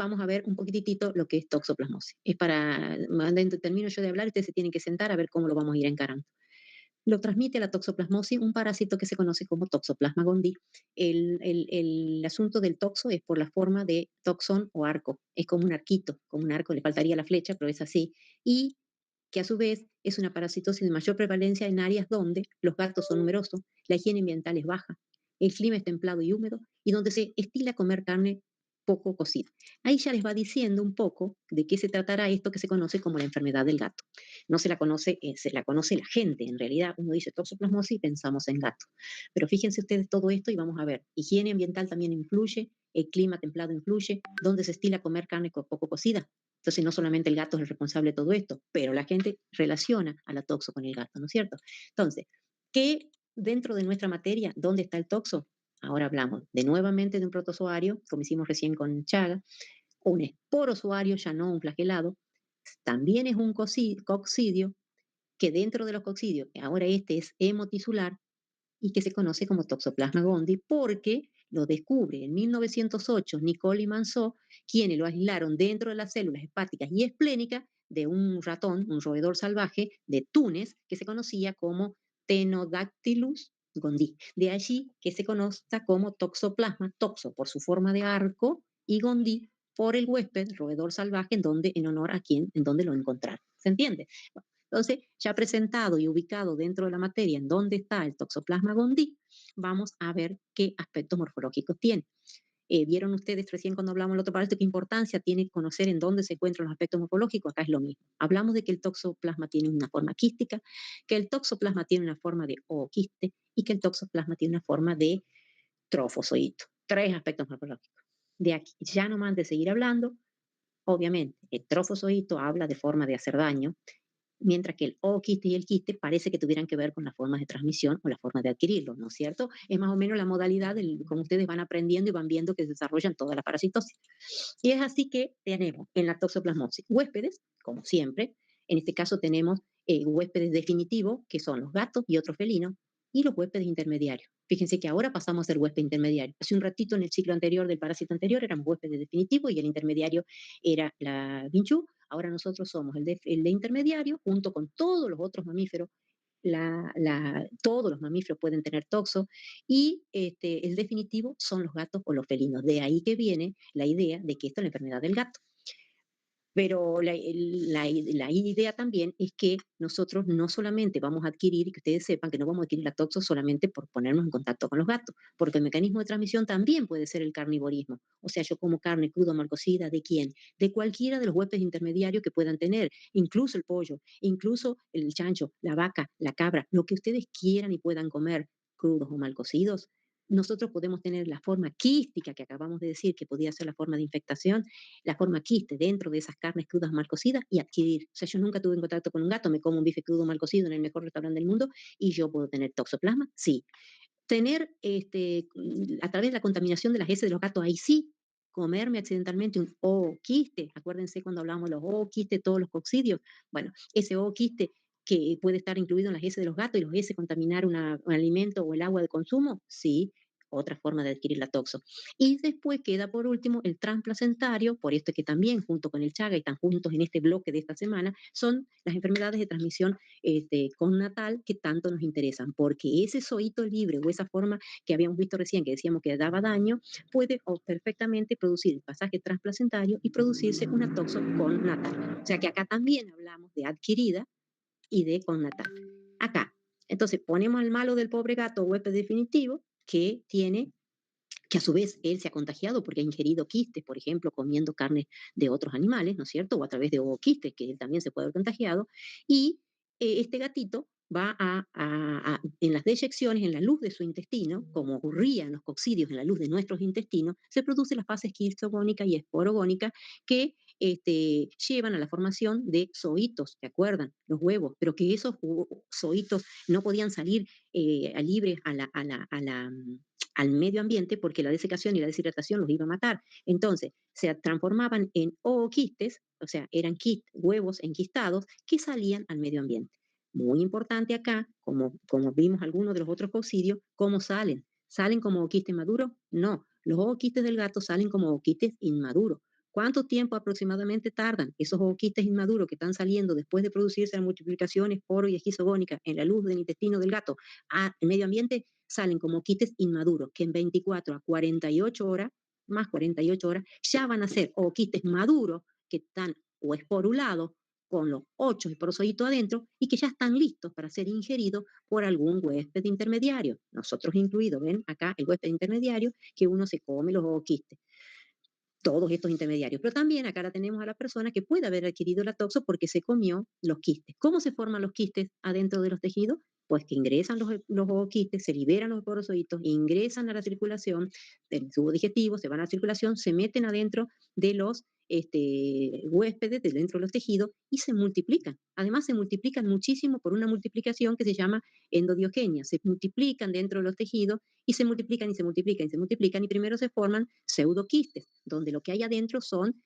vamos a ver un poquitito lo que es toxoplasmosis. Es para, dentro termino yo de hablar, ustedes se tienen que sentar a ver cómo lo vamos a ir encarando. Lo transmite la toxoplasmosis, un parásito que se conoce como Toxoplasma gondii. El asunto del toxo es por la forma de toxón o arco. Es como un arquito, como un arco, le faltaría la flecha, pero es así. Y que a su vez es una parasitosis de mayor prevalencia en áreas donde los gatos son numerosos, la higiene ambiental es baja, el clima es templado y húmedo y donde se estila comer carne poco cocida. Ahí ya les va diciendo un poco de qué se tratará esto que se conoce como la enfermedad del gato. No se la conoce, se la conoce la gente, en realidad uno dice toxoplasmosis y pensamos en gato. Pero fíjense ustedes todo esto y vamos a ver, higiene ambiental también influye, el clima templado influye, donde se estila comer carne poco cocida. Entonces, no solamente el gato es el responsable de todo esto, pero la gente relaciona a la toxo con el gato, ¿no es cierto? Entonces, ¿qué dentro de nuestra materia, dónde está el toxo? Ahora hablamos de nuevamente de un protozoario, como hicimos recién con Chaga, un esporozoario, ya no un flagelado, también es un coccidio, que dentro de los coccidios, ahora este es hemotisular, y que se conoce como Toxoplasma gondii porque lo descubre en 1908 Nicole y Manceau, quienes lo aislaron dentro de las células hepáticas y esplénicas de un ratón, un roedor salvaje de Túnez, que se conocía como Tenodactylus gondii. De allí que se conozca como Toxoplasma, toxo por su forma de arco y gondii por el huésped, roedor salvaje, en honor a quien, en donde lo encontraron. ¿Se entiende? Bueno, entonces, ya presentado y ubicado dentro de la materia en dónde está el Toxoplasma gondii, vamos a ver qué aspectos morfológicos tiene. Vieron ustedes recién cuando hablamos del otro parásito qué importancia tiene conocer en dónde se encuentran los aspectos morfológicos. Acá es lo mismo. Hablamos de que el toxoplasma tiene una forma quística, que el toxoplasma tiene una forma de ooquiste y que el toxoplasma tiene una forma de trofozoito. Tres aspectos morfológicos. De aquí, ya no más de seguir hablando, obviamente, el trofozoito habla de forma de hacer daño, mientras que el ooquiste y el quiste parece que tuvieran que ver con las formas de transmisión o las formas de adquirirlo, ¿no es cierto? Es más o menos la modalidad del cómo ustedes van aprendiendo y van viendo que se desarrollan toda la parasitosis. Y es así que tenemos en la toxoplasmosis huéspedes, como siempre, en este caso tenemos huéspedes definitivos, que son los gatos y otros felinos, y los huéspedes intermediarios. Fíjense que ahora pasamos a ser huésped intermediario. Hace un ratito en el ciclo anterior del parásito anterior éramos huéspedes definitivos y el intermediario era la vinchú. Ahora nosotros somos el de intermediario junto con todos los otros mamíferos. Todos los mamíferos pueden tener toxo y el definitivo son los gatos o los felinos. De ahí que viene la idea de que esta es la enfermedad del gato. Pero la idea también es que nosotros no solamente vamos a adquirir, y que ustedes sepan que no vamos a adquirir la toxo solamente por ponernos en contacto con los gatos, porque el mecanismo de transmisión también puede ser el carnivorismo. O sea, yo como carne cruda o mal cocida, ¿de quién? De cualquiera de los huéspedes intermediarios que puedan tener, incluso el pollo, incluso el chancho, la vaca, la cabra, lo que ustedes quieran y puedan comer, crudos o mal cocidos. Nosotros podemos tener la forma quística que acabamos de decir, que podría ser la forma de infectación, la forma quiste dentro de esas carnes crudas mal cocidas y adquirir. O sea, yo nunca tuve en contacto con un gato, me como un bife crudo mal cocido en el mejor restaurante del mundo y yo puedo tener toxoplasma, sí. Tener, a través de la contaminación de las heces de los gatos, ahí sí, comerme accidentalmente un ooquiste, acuérdense cuando hablamos de los ooquistes, todos los coccidios, bueno, ese ooquiste que puede estar incluido en las heces de los gatos y los heces contaminar un alimento o el agua de consumo, sí, otra forma de adquirir la toxo. Y después queda por último el transplacentario, por esto que también junto con el Chaga y están juntos en este bloque de esta semana, son las enfermedades de transmisión connatal que tanto nos interesan, porque ese zoito libre o esa forma que habíamos visto recién, que decíamos que daba daño, puede perfectamente producir el pasaje transplacentario y producirse una toxo connatal. O sea que acá también hablamos de adquirida y de connatal. Acá, entonces ponemos al malo del pobre gato huésped definitivo que tiene que a su vez él se ha contagiado porque ha ingerido quistes, por ejemplo, comiendo carne de otros animales, ¿no es cierto? O a través de quistes, que él también se puede haber contagiado. Y este gatito va en las deyecciones, en la luz de su intestino, como ocurría en los coccidios, en la luz de nuestros intestinos, se produce la fase esquizogónica y esporogónica que llevan a la formación de zoitos, ¿se acuerdan? Los huevos, pero que esos zoitos no podían salir libres al medio ambiente porque la desecación y la deshidratación los iba a matar. Entonces, se transformaban en ooquistes, o sea, eran huevos enquistados que salían al medio ambiente. Muy importante acá, como vimos algunos de los otros coccidios, ¿cómo salen? ¿Salen como ooquistes maduros? No, los ooquistes del gato salen como ooquistes inmaduros. ¿Cuánto tiempo aproximadamente tardan esos ooquistes inmaduros que están saliendo después de producirse la multiplicación esporo y esquizogónica en la luz del intestino del gato al medio ambiente? Salen como ooquistes inmaduros que en 24 a 48 horas, más 48 horas, ya van a ser ooquistes maduros que están o esporulados con los 8 esporocitos adentro y que ya están listos para ser ingeridos por algún huésped intermediario, nosotros incluidos. Ven acá el huésped intermediario que uno se come los ooquistes, todos estos intermediarios. Pero también acá la tenemos a la persona que puede haber adquirido la toxo porque se comió los quistes. ¿Cómo se forman los quistes adentro de los tejidos? Pues que ingresan los ooquistes, se liberan los porocitos, ingresan a la circulación del tubo digestivo, se van a la circulación, se meten adentro de los huéspedes, de dentro de los tejidos y se multiplican. Además, se multiplican muchísimo por una multiplicación que se llama endodiogenia. Se multiplican dentro de los tejidos y se multiplican y se multiplican y se multiplican y primero se forman pseudoquistes, donde lo que hay adentro son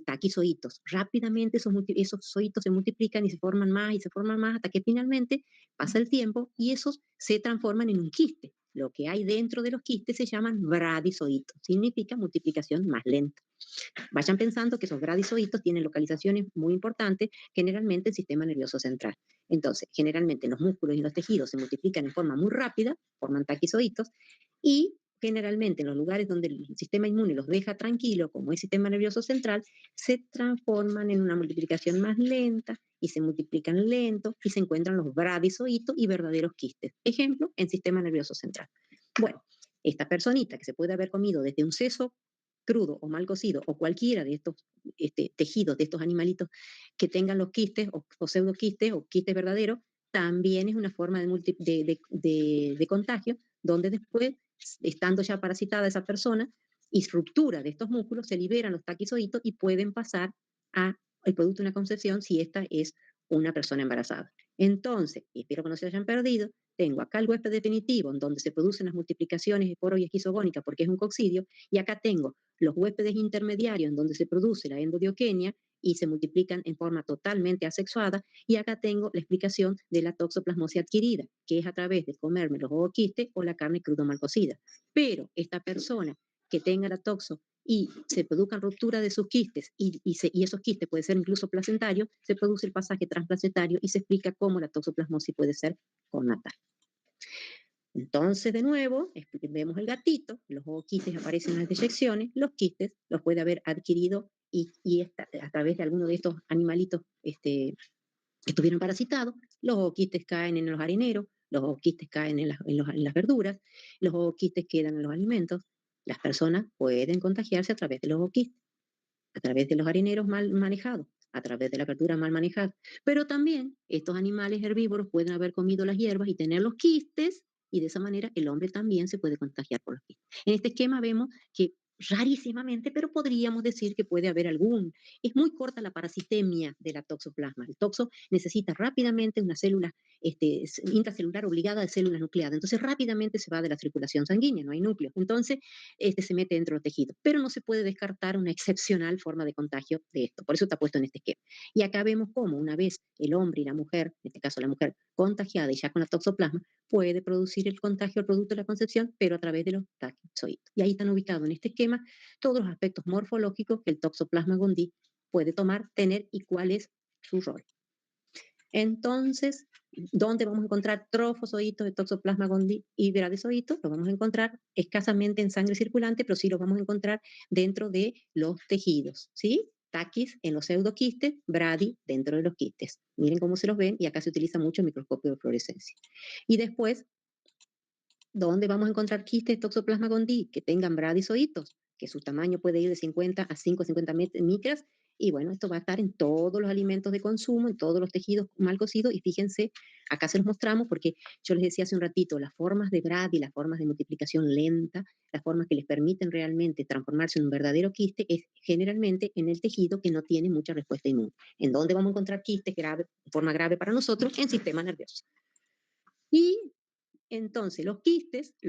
taquizoitos. Rápidamente esos zoitos se multiplican y se forman más y se forman más hasta que finalmente pasa el tiempo y esos se transforman en un quiste. Lo que hay dentro de los quistes se llaman bradizoitos, significa multiplicación más lenta. Vayan pensando que esos bradizoitos tienen localizaciones muy importantes, generalmente el sistema nervioso central. Entonces, generalmente los músculos y los tejidos se multiplican en forma muy rápida, forman taquizoitos, y generalmente en los lugares donde el sistema inmune los deja tranquilos, como el sistema nervioso central, se transforman en una multiplicación más lenta y se multiplican lento y se encuentran los bradizoitos y verdaderos quistes. Ejemplo, en sistema nervioso central. Bueno, esta personita que se puede haber comido desde un seso crudo o mal cocido o cualquiera de estos tejidos de estos animalitos que tengan los quistes o pseudoquistes o quistes verdaderos, también es una forma de contagio donde después, estando ya parasitada esa persona y ruptura de estos músculos, se liberan los taquizoitos y pueden pasar a el producto de una concepción si esta es una persona embarazada. Entonces, espero que no se hayan perdido, tengo acá el huésped definitivo, en donde se producen las multiplicaciones esporo y esquizogónica porque es un coccidio, y acá tengo los huéspedes intermediarios, en donde se produce la endodiokenia y se multiplican en forma totalmente asexuada, y acá tengo la explicación de la toxoplasmosis adquirida, que es a través de comerme los ooquistes o la carne crudo mal cocida. Pero esta persona que tenga la toxo y se produzcan ruptura de sus quistes y esos quistes pueden ser incluso placentarios, se produce el pasaje transplacentario y se explica cómo la toxoplasmosis puede ser connatal. Entonces, de nuevo, vemos el gatito, los quistes aparecen en las deyecciones, los quistes los puede haber adquirido a través de alguno de estos animalitos que estuvieron parasitados, los quistes caen en los harineros, los quistes caen en las verduras, los quistes quedan en los alimentos. Las personas pueden contagiarse a través de los quistes, a través de los harineros mal manejados, a través de la verdura mal manejada. Pero también estos animales herbívoros pueden haber comido las hierbas y tener los quistes, y de esa manera el hombre también se puede contagiar por los quistes. En este esquema vemos que rarísimamente, pero podríamos decir que puede haber algún. Es muy corta la parasitemia de la toxoplasma. El toxo necesita rápidamente una célula intracelular obligada de células nucleadas. Entonces rápidamente se va de la circulación sanguínea, no hay núcleo. Entonces se mete dentro del tejido. Pero no se puede descartar una excepcional forma de contagio de esto. Por eso está puesto en este esquema. Y acá vemos cómo una vez el hombre y la mujer, en este caso la mujer, contagiada y ya con la toxoplasma, puede producir el contagio al producto de la concepción, pero a través de los taquizoides. Y ahí están ubicados en este esquema todos los aspectos morfológicos que el toxoplasma gondii puede tomar, tener y cuál es su rol. Entonces, ¿dónde vamos a encontrar trofozoitos de toxoplasma gondii y bradizoitos? Los vamos a encontrar escasamente en sangre circulante, pero sí los vamos a encontrar dentro de los tejidos, ¿sí? Taquis en los pseudoquistes, bradi dentro de los quistes. Miren cómo se los ven y acá se utiliza mucho el microscopio de fluorescencia. Y después, ¿dónde vamos a encontrar quistes de toxoplasma gondii que tengan bradizoitos? Que su tamaño puede ir de 50 a 550 micras, y bueno, esto va a estar en todos los alimentos de consumo, en todos los tejidos mal cocidos, y fíjense, acá se los mostramos porque yo les decía hace un ratito, las formas de bradi, las formas de multiplicación lenta, las formas que les permiten realmente transformarse en un verdadero quiste, es generalmente en el tejido que no tiene mucha respuesta inmune. ¿En dónde vamos a encontrar quistes grave, forma grave para nosotros? En sistema nervioso. Y entonces, los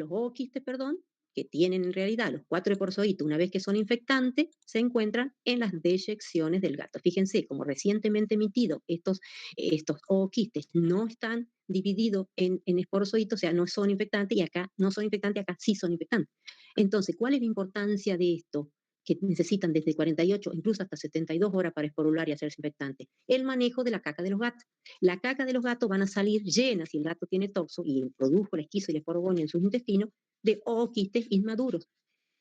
ooquistes, perdón, que tienen en realidad los 4 eporzoitos, una vez que son infectantes, se encuentran en las deyecciones del gato. Fíjense, como recientemente emitidos, estos ooquistes no están divididos en esporozoitos, o sea, no son infectantes, y acá no son infectantes, acá sí son infectantes. Entonces, ¿cuál es la importancia de esto? que necesitan desde 48, incluso hasta 72 horas para esporular y hacerse infectante. El manejo de la caca de los gatos. La caca de los gatos van a salir llenas, si el gato tiene toxo y produjo la esquizo y la esporogonia en sus intestinos, de ooquistes inmaduros.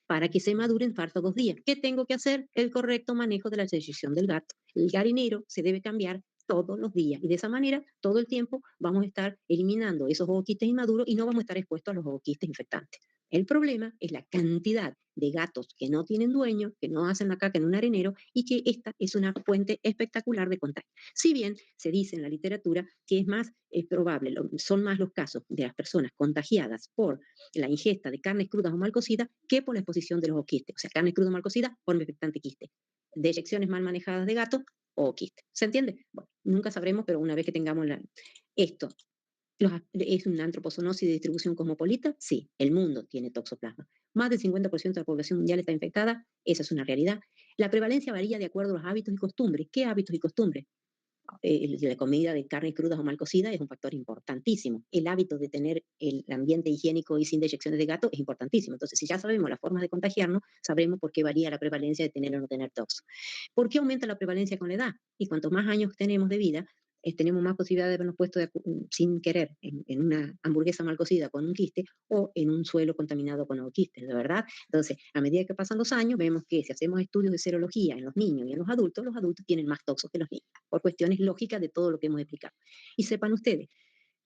Para que se maduren falta 2 días. ¿Qué tengo que hacer? El correcto manejo de la decisión del gato. El garinero se debe cambiar todos los días y de esa manera todo el tiempo vamos a estar eliminando esos ooquistes inmaduros y no vamos a estar expuestos a los ooquistes infectantes. El problema es la cantidad de gatos que no tienen dueño, que no hacen la caca en un arenero y que esta es una fuente espectacular de contagio. Si bien se dice en la literatura que es probable, son más los casos de las personas contagiadas por la ingesta de carnes crudas o mal cocidas que por la exposición de los quistes. O sea, carne cruda o mal cocida por infectante quiste. Deyecciones mal manejadas de gato o quiste. ¿Se entiende? Bueno, nunca sabremos, pero una vez que tengamos esto, ¿es una antropozoonosis de distribución cosmopolita? Sí, el mundo tiene toxoplasma. Más del 50% de la población mundial está infectada, esa es una realidad. La prevalencia varía de acuerdo a los hábitos y costumbres. ¿Qué hábitos y costumbres? La comida de carnes crudas o mal cocidas es un factor importantísimo. El hábito de tener el ambiente higiénico y sin deyecciones de gato es importantísimo. Entonces, si ya sabemos las formas de contagiarnos, sabremos por qué varía la prevalencia de tener o no tener tox. ¿Por qué aumenta la prevalencia con la edad? Y cuanto más años tenemos de vida, tenemos más posibilidad de habernos puesto sin querer en una hamburguesa mal cocida con un quiste o en un suelo contaminado con quistes, ¿de verdad? Entonces, a medida que pasan los años, vemos que si hacemos estudios de serología en los niños y en los adultos tienen más toxos que los niños, por cuestiones lógicas de todo lo que hemos explicado. Y sepan ustedes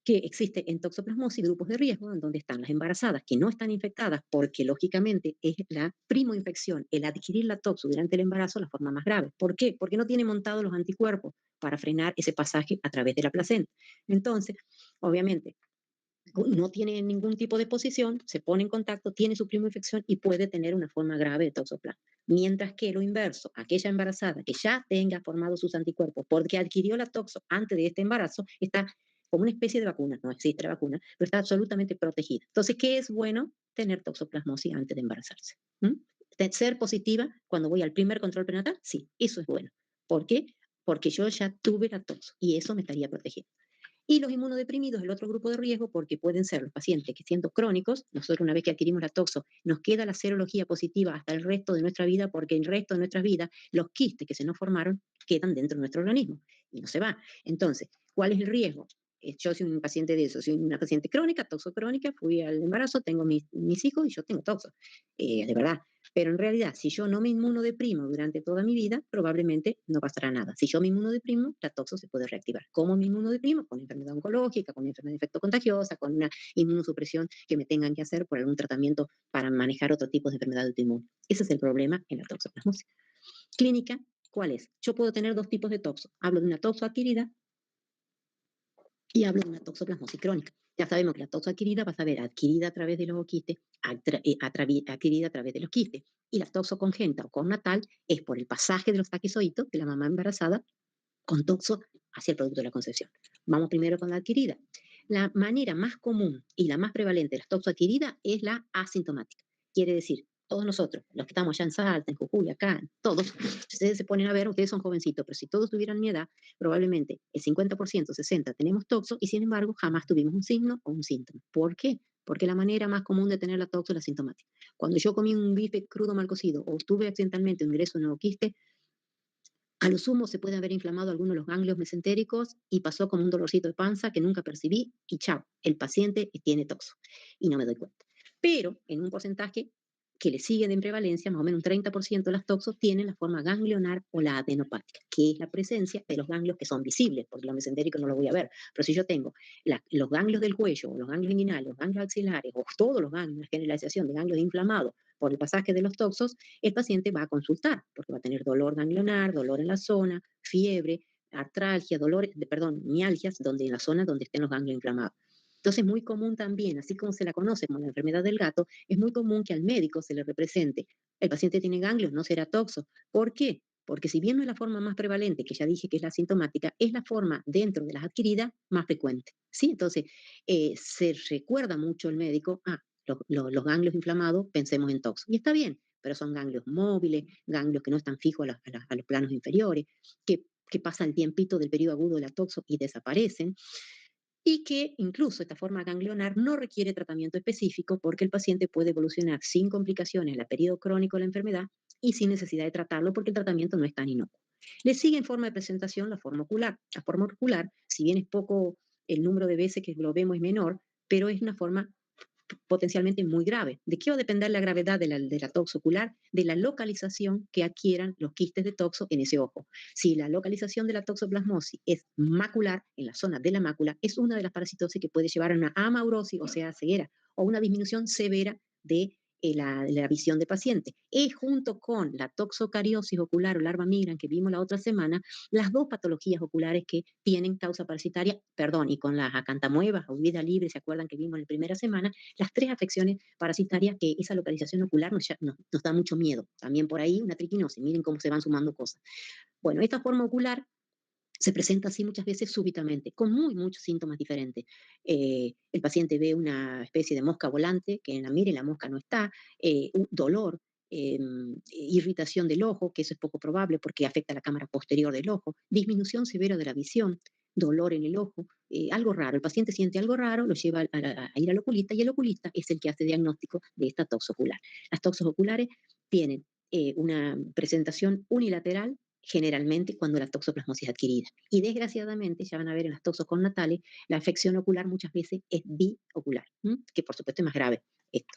que existe en toxoplasmosis grupos de riesgo en donde están las embarazadas que no están infectadas porque lógicamente es la primoinfección, el adquirir la toxo durante el embarazo la forma más grave. ¿Por qué? Porque no tiene montados los anticuerpos para frenar ese pasaje a través de la placenta. Entonces, obviamente, no tiene ningún tipo de posición, se pone en contacto, tiene su primoinfección y puede tener una forma grave de toxoplasma. Mientras que lo inverso, aquella embarazada que ya tenga formado sus anticuerpos porque adquirió la toxo antes de este embarazo, está como una especie de vacuna, no existe la vacuna, pero está absolutamente protegida. Entonces, ¿qué es bueno? Tener toxoplasmosis antes de embarazarse. ¿Mm? Ser positiva cuando voy al primer control prenatal, sí, eso es bueno. ¿Por qué? Porque yo ya tuve la toxo y eso me estaría protegiendo. Y los inmunodeprimidos, el otro grupo de riesgo, porque pueden ser los pacientes que siendo crónicos, nosotros una vez que adquirimos la toxo, nos queda la serología positiva hasta el resto de nuestra vida, porque el resto de nuestras vidas, los quistes que se nos formaron, quedan dentro de nuestro organismo y no se va. Entonces, ¿cuál es el riesgo? Yo soy un paciente de eso, soy una paciente crónica, toxocrónica, fui al embarazo, tengo mis hijos y yo tengo toxo, de verdad. Pero en realidad, si yo no me inmunodeprimo durante toda mi vida, probablemente no pasará nada. Si yo me inmunodeprimo, la toxo se puede reactivar. ¿Cómo me inmunodeprimo? Con enfermedad oncológica, con enfermedad de efecto contagiosa, con una inmunosupresión que me tengan que hacer por algún tratamiento para manejar otro tipo de enfermedad autoinmune. Ese es el problema en la toxoplasmosis. Clínica, ¿cuál es? Yo puedo tener dos tipos de toxo. Hablo de una toxo adquirida y hablo de una toxoplasmosis crónica. Ya sabemos que la toxo adquirida va a ser adquirida a través de los quistes, adquirida a través de los quistes. Y la toxo congénita o connatal es por el pasaje de los taquizoitos de la mamá embarazada con toxo hacia el producto de la concepción. Vamos primero con la adquirida. La manera más común y la más prevalente de la toxo adquirida es la asintomática. Quiere decir, todos nosotros, los que estamos allá en Salta, en Jujuy, acá, todos, ustedes se ponen a ver, ustedes son jovencitos, pero si todos tuvieran mi edad, probablemente el 50%, 60% tenemos toxo y sin embargo jamás tuvimos un signo o un síntoma. ¿Por qué? Porque la manera más común de tener la toxo es la sintomática. Cuando yo comí un bife crudo mal cocido o tuve accidentalmente un ingreso en un quiste, a lo sumo se puede haber inflamado algunos de los ganglios mesentéricos y pasó como un dolorcito de panza que nunca percibí y chao, el paciente tiene toxo y no me doy cuenta. Pero en un porcentaje que le sigue en prevalencia, más o menos un 30% de las toxos tienen la forma ganglionar o la adenopática, que es la presencia de los ganglios que son visibles, porque los mesentéricos no los voy a ver. Pero si yo tengo los ganglios del cuello, o los ganglios inguinales, los ganglios axilares, o todos los ganglios, la generalización de ganglios inflamados por el pasaje de los toxos, el paciente va a consultar, porque va a tener dolor ganglionar, dolor en la zona, fiebre, artralgia, mialgias, donde en la zona donde estén los ganglios inflamados. Entonces es muy común también, así como se la conoce como la enfermedad del gato, es muy común que al médico se le represente, el paciente tiene ganglios, no será toxo. ¿Por qué? Porque si bien no es la forma más prevalente, que ya dije que es la sintomática, es la forma dentro de las adquiridas más frecuente. ¿Sí? Entonces, se recuerda mucho el médico, los ganglios inflamados, pensemos en toxo. Y está bien, pero son ganglios móviles, ganglios que no están fijos a los planos inferiores, que pasan el tiempito del periodo agudo de la toxo y desaparecen y que incluso esta forma ganglionar no requiere tratamiento específico porque el paciente puede evolucionar sin complicaciones en el periodo crónico de la enfermedad y sin necesidad de tratarlo porque el tratamiento no es tan inocuo. Le sigue en forma de presentación la forma ocular. La forma ocular, si bien es poco el número de veces que lo vemos es menor, pero es una forma potencialmente muy grave. ¿De qué va a depender la gravedad de la toxo ocular? De la localización que adquieran los quistes de toxo en ese ojo. Si la localización de la toxoplasmosis es macular, en la zona de la mácula, es una de las parasitosis que puede llevar a una amaurosis, o sea, ceguera, o una disminución severa de la visión del paciente. Es junto con la toxocariosis ocular o larva migran que vimos la otra semana, las dos patologías oculares que tienen causa parasitaria, perdón, y con las acantamuevas o vida libre, ¿se acuerdan que vimos en la primera semana? Las tres afecciones parasitarias que esa localización ocular nos da mucho miedo. También por ahí una triquinosis, miren cómo se van sumando cosas. Bueno, esta forma ocular se presenta así muchas veces súbitamente, con muchos síntomas diferentes. El paciente ve una especie de mosca volante, que en la mire la mosca no está, un dolor, irritación del ojo, que eso es poco probable porque afecta a la cámara posterior del ojo, disminución severa de la visión, dolor en el ojo, algo raro. El paciente siente algo raro, lo lleva a ir al oculista y el oculista es el que hace diagnóstico de esta toxo ocular. Las toxos oculares tienen una presentación unilateral generalmente cuando la toxoplasmosis es adquirida. Y desgraciadamente, ya van a ver en las toxos connatales, la afección ocular muchas veces es biocular, que por supuesto es más grave esto.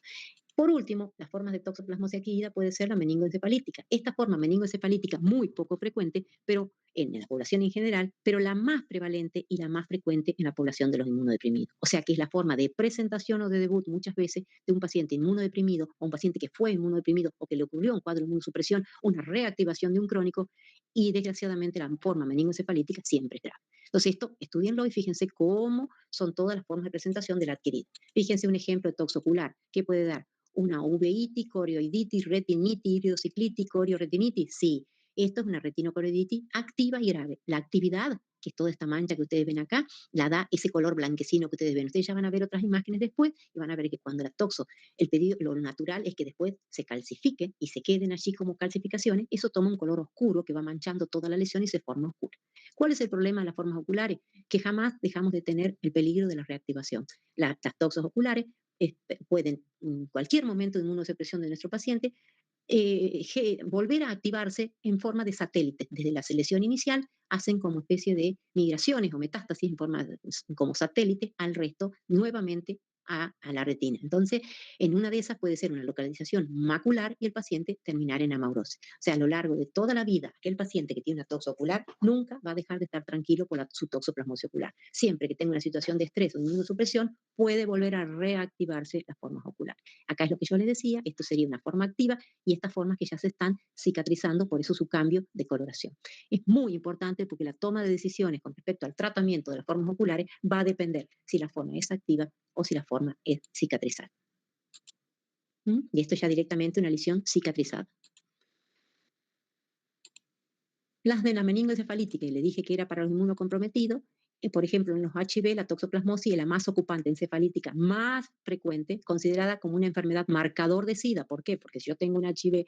Por último, las formas de toxoplasmosis adquirida puede ser la meningoencefalítica. Esta forma meningoencefalítica muy poco frecuente, pero en la población en general, pero la más prevalente y la más frecuente en la población de los inmunodeprimidos. O sea que es la forma de presentación o de debut muchas veces de un paciente inmunodeprimido o un paciente que fue inmunodeprimido o que le ocurrió un cuadro de inmunosupresión, una reactivación de un crónico y desgraciadamente la forma meningoencefalítica siempre es grave. Entonces esto, estudienlo y fíjense cómo son todas las formas de presentación de la adquirida. Fíjense un ejemplo de toxocular que puede dar una uveitis, corioiditis, retinitis, iridociclitis, corioretinitis. Sí, esto es una retinocorioiditis activa y grave. La actividad, que es toda esta mancha que ustedes ven acá, la da ese color blanquecino que ustedes ven. Ustedes ya van a ver otras imágenes después y van a ver que cuando la toxo, el pedido, lo natural es que después se calcifique y se queden allí como calcificaciones. Eso toma un color oscuro que va manchando toda la lesión y se forma oscura. ¿Cuál es el problema de las formas oculares? Que jamás dejamos de tener el peligro de la reactivación. Las toxos oculares pueden en cualquier momento de inmunosupresión de nuestro paciente volver a activarse en forma de satélite. Desde la selección inicial hacen como especie de migraciones o metástasis en forma como satélite al resto nuevamente a la retina. Entonces, en una de esas puede ser una localización macular y el paciente terminar en amaurosis. O sea, a lo largo de toda la vida, aquel paciente que tiene una toxo ocular nunca va a dejar de estar tranquilo por su toxoplasmosis ocular. Siempre que tenga una situación de estrés o de inmunosupresión, puede volver a reactivarse las formas oculares. Acá es lo que yo les decía, esto sería una forma activa y estas formas que ya se están cicatrizando, por eso su cambio de coloración. Es muy importante porque la toma de decisiones con respecto al tratamiento de las formas oculares va a depender si la forma es activa o si la forma es cicatrizada. Y esto ya directamente una lesión cicatrizada. Las de la meningoencefalítica, y le dije que era para los inmunocomprometidos, por ejemplo, en los HIV, la toxoplasmosis es la más ocupante encefalítica más frecuente, considerada como una enfermedad marcador de SIDA. ¿Por qué? Porque si yo tengo un HIV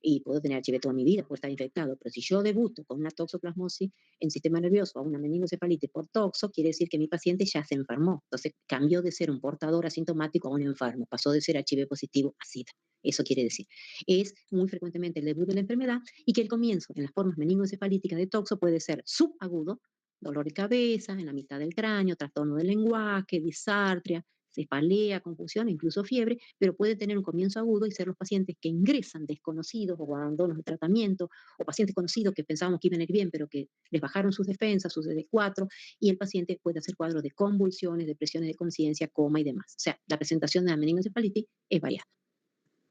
y puedo tener HIV toda mi vida, puedo estar infectado, pero si yo debuto con una toxoplasmosis en sistema nervioso o una meningoencefalitis por toxo, quiere decir que mi paciente ya se enfermó. Entonces cambió de ser un portador asintomático a un enfermo, pasó de ser HIV positivo a SIDA. Eso quiere decir. Es muy frecuentemente el debut de la enfermedad y que el comienzo en las formas meningoencefalíticas de toxo puede ser subagudo, dolor de cabeza, en la mitad del cráneo, trastorno del lenguaje, disartria, cefalea, confusión, incluso fiebre, pero puede tener un comienzo agudo y ser los pacientes que ingresan desconocidos o abandonos de tratamiento, o pacientes conocidos que pensábamos que iban a ir bien, pero que les bajaron sus defensas, sus CD4, y el paciente puede hacer cuadros de convulsiones, depresiones de conciencia, coma y demás. O sea, la presentación de la meningoencefalitis es variada.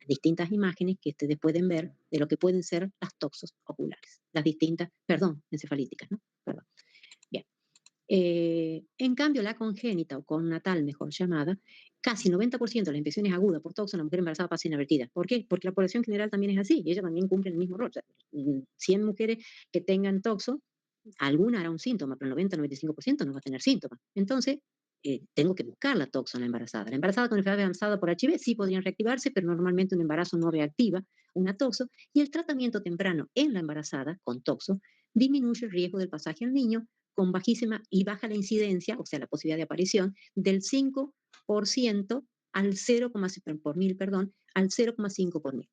Distintas imágenes que ustedes pueden ver de lo que pueden ser las toxos oculares, las distintas, perdón, encefalíticas, ¿no? Perdón. Bien. En cambio, la congénita o connatal, mejor llamada, casi 90% de las infecciones agudas por toxo en la mujer embarazada pasa inadvertida. ¿Por qué? Porque la población general también es así y ella también cumple el mismo rol. O sea, 100 mujeres que tengan toxo, alguna hará un síntoma, pero el 90-95% no va a tener síntomas. Entonces, tengo que buscar la toxo en la embarazada. La embarazada con enfermedad avanzada por HIV sí podrían reactivarse, pero normalmente un embarazo no reactiva una toxo y el tratamiento temprano en la embarazada con toxo disminuye el riesgo del pasaje al niño con bajísima y baja la incidencia, o sea, la posibilidad de aparición, del 5% al 0,5 por mil.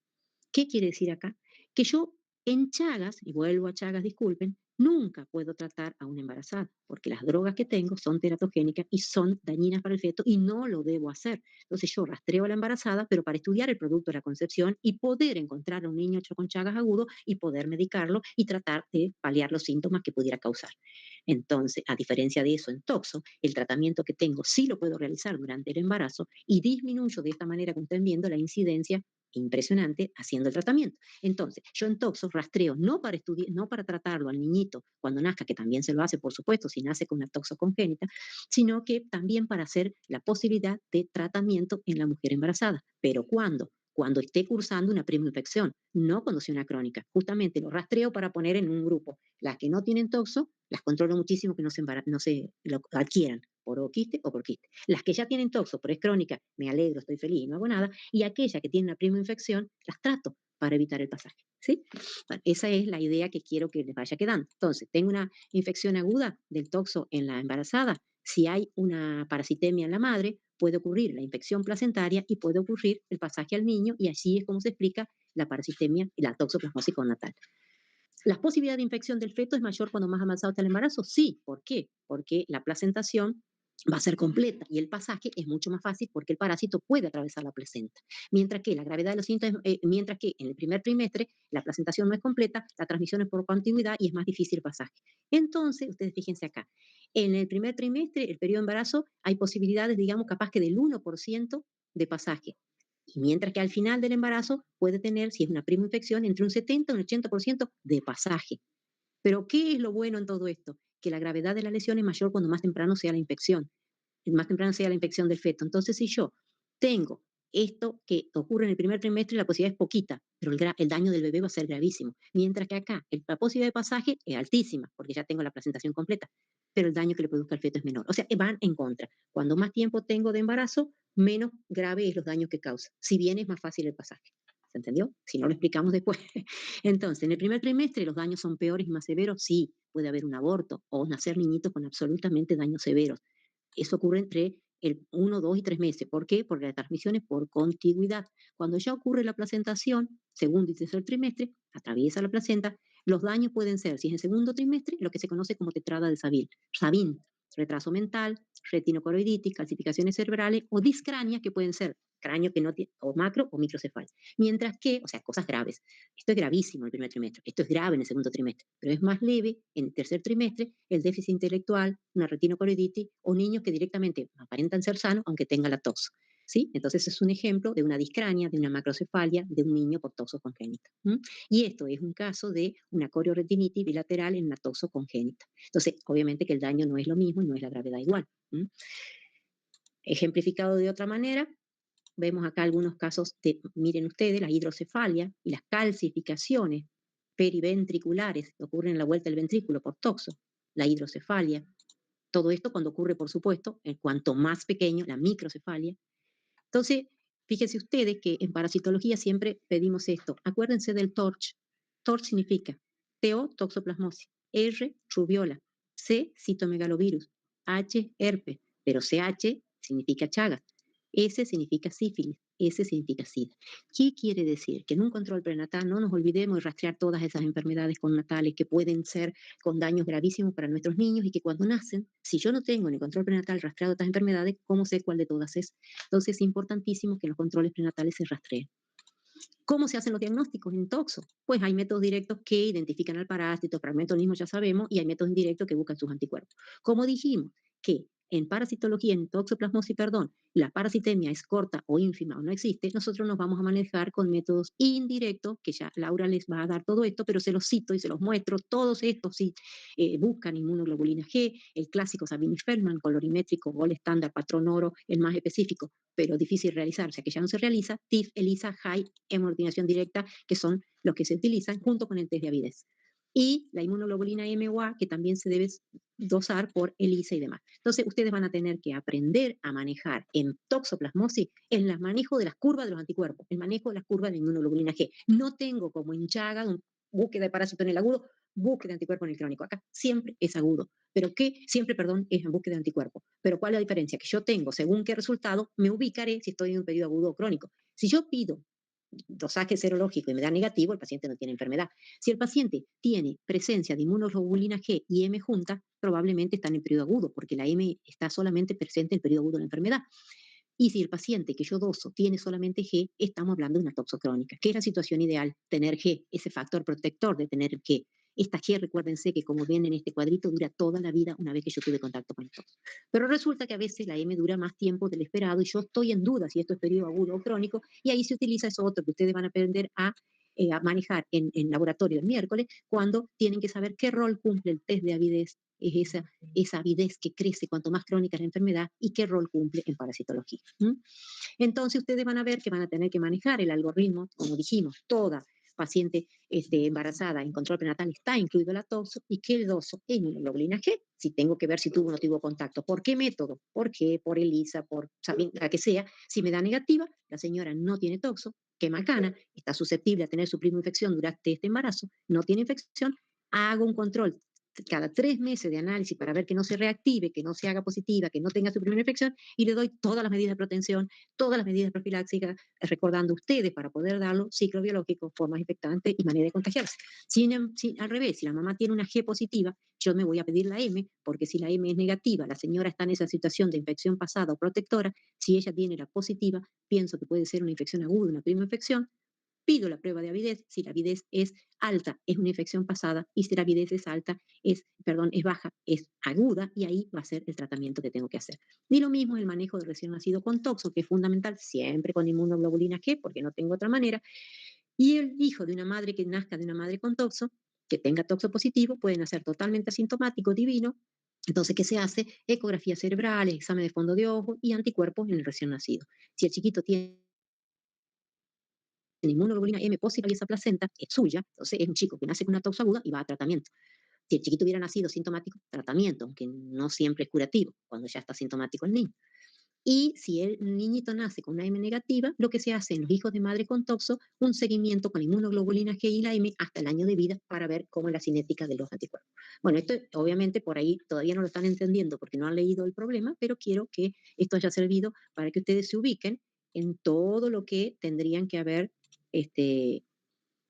¿Qué quiere decir acá? que yo en Chagas, y vuelvo a Chagas, disculpen, nunca puedo tratar a una embarazada, porque las drogas que tengo son teratogénicas y son dañinas para el feto y no lo debo hacer. Entonces yo rastreo a la embarazada, pero para estudiar el producto de la concepción y poder encontrar a un niño hecho con Chagas agudo y poder medicarlo y tratar de paliar los síntomas que pudiera causar. Entonces, a diferencia de eso, en toxo, el tratamiento que tengo sí lo puedo realizar durante el embarazo y disminuyo de esta manera, como están viendo, la incidencia impresionante haciendo el tratamiento. Entonces, yo en toxo rastreo no para estudiar, no para tratarlo al niñito cuando nazca, que también se lo hace, por supuesto, si nace con una toxo congénita, sino que también para hacer la posibilidad de tratamiento en la mujer embarazada. ¿Pero cuándo? Cuando esté cursando una prima-infección, no cuando sea una crónica. Justamente lo rastreo para poner en un grupo. Las que no tienen toxo, las controlo muchísimo que no se lo adquieran por oquiste o por quiste. Las que ya tienen toxo, pero es crónica, me alegro, estoy feliz y no hago nada. Y aquella que tiene una prima infección, las trato para evitar el pasaje. ¿Sí? Bueno, esa es la idea que quiero que les vaya quedando. Entonces, tengo una infección aguda del toxo en la embarazada. Si hay una parasitemia en la madre, puede ocurrir la infección placentaria y puede ocurrir el pasaje al niño, y así es como se explica la parasitemia y la toxoplasmosis natal. ¿La posibilidad de infección del feto es mayor cuando más avanzado está el embarazo? Sí. ¿Por qué? Porque la placentación va a ser completa y el pasaje es mucho más fácil porque el parásito puede atravesar la placenta. Mientras que la gravedad de los síntomas, mientras que en el primer trimestre la placentación no es completa, la transmisión es por continuidad y es más difícil el pasaje. Entonces, ustedes fíjense acá, en el primer trimestre, el periodo de embarazo, hay posibilidades, digamos, capaz que del 1% de pasaje. Y mientras que al final del embarazo puede tener, si es una prima infección, entre un 70 y un 80% de pasaje. Pero ¿qué es lo bueno en todo esto? Que la gravedad de la lesión es mayor cuando más temprano sea la infección, más temprano sea la infección del feto. Entonces, si yo tengo esto que ocurre en el primer trimestre, la posibilidad es poquita, pero el daño del bebé va a ser gravísimo. Mientras que acá la posibilidad de pasaje es altísima, porque ya tengo la placentación completa, pero el daño que le produzca al feto es menor. O sea, van en contra. Cuando más tiempo tengo de embarazo, menos grave es los daños que causa. Si bien es más fácil el pasaje. ¿Se entendió? Si no lo explicamos después. Entonces, en el primer trimestre los daños son peores y más severos. Sí, puede haber un aborto o nacer niñitos con absolutamente daños severos. Eso ocurre entre el 1, 2 y 3 meses. ¿Por qué? Porque la transmisión es por contigüidad. Cuando ya ocurre la placentación, segundo y tercer trimestre, atraviesa la placenta, los daños pueden ser, si es en segundo trimestre, lo que se conoce como tetrada de Sabin, retraso mental, retinocoroiditis, calcificaciones cerebrales o discrania, que pueden ser cráneo que no tiene, o macro o microcefalia. Mientras que, o sea, cosas graves. Esto es gravísimo en el primer trimestre, esto es grave en el segundo trimestre, pero es más leve en el tercer trimestre el déficit intelectual, una retinocoroiditis o niños que directamente aparentan ser sanos aunque tengan la tos. ¿Sí? Entonces es un ejemplo de una discrania, de una macrocefalia, de un niño por toxo congénita. Y esto es un caso de una corioretinitis bilateral en una toxo congénita. Entonces, obviamente que el daño no es lo mismo y no es la gravedad igual. Ejemplificado de otra manera, vemos acá algunos casos de, miren ustedes, la hidrocefalia y las calcificaciones periventriculares que ocurren en la vuelta del ventrículo por toxo, la hidrocefalia. Todo esto cuando ocurre, por supuesto, en cuanto más pequeño, la microcefalia. Entonces, fíjense ustedes que en parasitología siempre pedimos esto. Acuérdense del TORCH. TORCH significa TO, toxoplasmosis, R, rubiola, C, citomegalovirus, H, herpes, pero CH significa chagas, S significa sífilis, S significa SIDA. ¿Qué quiere decir? Que en un control prenatal no nos olvidemos de rastrear todas esas enfermedades connatales que pueden ser con daños gravísimos para nuestros niños y que cuando nacen, si yo no tengo en el control prenatal rastreado estas enfermedades, ¿cómo sé cuál de todas es? Entonces es importantísimo que los controles prenatales se rastreen. ¿Cómo se hacen los diagnósticos en toxo? Pues hay métodos directos que identifican al parásito, para el metabolismo ya sabemos, y hay métodos indirectos que buscan sus anticuerpos. Como dijimos, que en parasitología, en toxoplasmosis, perdón, la parasitemia es corta o ínfima o no existe, nosotros nos vamos a manejar con métodos indirectos, que ya Laura les va a dar todo esto, pero se los cito y se los muestro. Todos estos sí buscan inmunoglobulina G, el clásico Sabini-Feldman, colorimétrico, gol estándar, patrón oro, el más específico, pero difícil realizar, o sea que ya no se realiza, TIF, ELISA, HAI, hemortinación directa, que son los que se utilizan junto con el test de avidez. Y la inmunoglobulina MOA, que también se debe dosar por ELISA y demás. Entonces, ustedes van a tener que aprender a manejar en toxoplasmosis el manejo de las curvas de los anticuerpos, el manejo de las curvas de inmunoglobulina G. No tengo como en Chagas un búsqueda de parásito en el agudo, búsqueda de anticuerpo en el crónico. Acá siempre es agudo, pero que siempre, perdón, es en búsqueda de anticuerpo. Pero ¿cuál es la diferencia? Que yo tengo, según qué resultado, me ubicaré si estoy en un periodo agudo o crónico. Si yo pido dosaje serológico y me da negativo, el paciente no tiene enfermedad. Si el paciente tiene presencia de inmunoglobulina G y M junta, probablemente está en el periodo agudo, porque la M está solamente presente en el periodo agudo de la enfermedad. Y si el paciente que yo doso tiene solamente G, estamos hablando de una toxocrónica, que es la situación ideal, tener G, ese factor protector de tener G. Esta G, recuérdense que como ven en este cuadrito, dura toda la vida una vez que yo tuve contacto con el toxo. Pero resulta que a veces la M dura más tiempo del esperado y yo estoy en duda si esto es periodo agudo o crónico, y ahí se utiliza eso otro que ustedes van a aprender a manejar en laboratorio el miércoles, cuando tienen que saber qué rol cumple el test de avidez, es esa avidez que crece cuanto más crónica es la enfermedad y qué rol cumple en parasitología. Entonces ustedes van a ver que van a tener que manejar el algoritmo, como dijimos, toda paciente embarazada en control prenatal está incluido la toxo y que el doso es inmunoglobulina G, si tengo que ver si tuvo o no tuvo contacto. ¿Por qué método? ¿Por qué? Por ELISA, por la que sea. Si me da negativa, la señora no tiene toxo, qué macana, está susceptible a tener su prima infección durante este embarazo, no tiene infección, hago un control cada 3 meses de análisis para ver que no se reactive, que no se haga positiva, que no tenga su primera infección, y le doy todas las medidas de protección, todas las medidas profilácticas, recordando ustedes para poder darlo ciclo biológico, formas infectantes y manera de contagiarse. Al revés, si la mamá tiene una G positiva, yo me voy a pedir la M, porque si la M es negativa, la señora está en esa situación de infección pasada o protectora, si ella tiene la positiva, pienso que puede ser una infección aguda, una prima infección, pido la prueba de avidez, si la avidez es alta, es una infección pasada, y si la avidez es alta, es baja, es aguda, y ahí va a ser el tratamiento que tengo que hacer. Y lo mismo el manejo del recién nacido con toxo, que es fundamental, siempre con inmunoglobulina G, porque no tengo otra manera, y el hijo de una madre que nazca de una madre con toxo, que tenga toxo positivo, puede nacer totalmente asintomático, divino. Entonces, ¿qué se hace? Ecografía cerebral, examen de fondo de ojo y anticuerpos en el recién nacido. Si el chiquito tiene inmunoglobulina M positiva y esa placenta es suya, entonces es un chico que nace con una tos aguda y va a tratamiento. Si el chiquito hubiera nacido sintomático, tratamiento, aunque no siempre es curativo, cuando ya está sintomático el niño. Y si el niñito nace con una M negativa, lo que se hace en los hijos de madre con toxo, un seguimiento con inmunoglobulina G y la M hasta el año de vida para ver cómo es la cinética de los anticuerpos. Bueno, esto obviamente por ahí todavía no lo están entendiendo porque no han leído el problema, pero quiero que esto haya servido para que ustedes se ubiquen en todo lo que tendrían que haber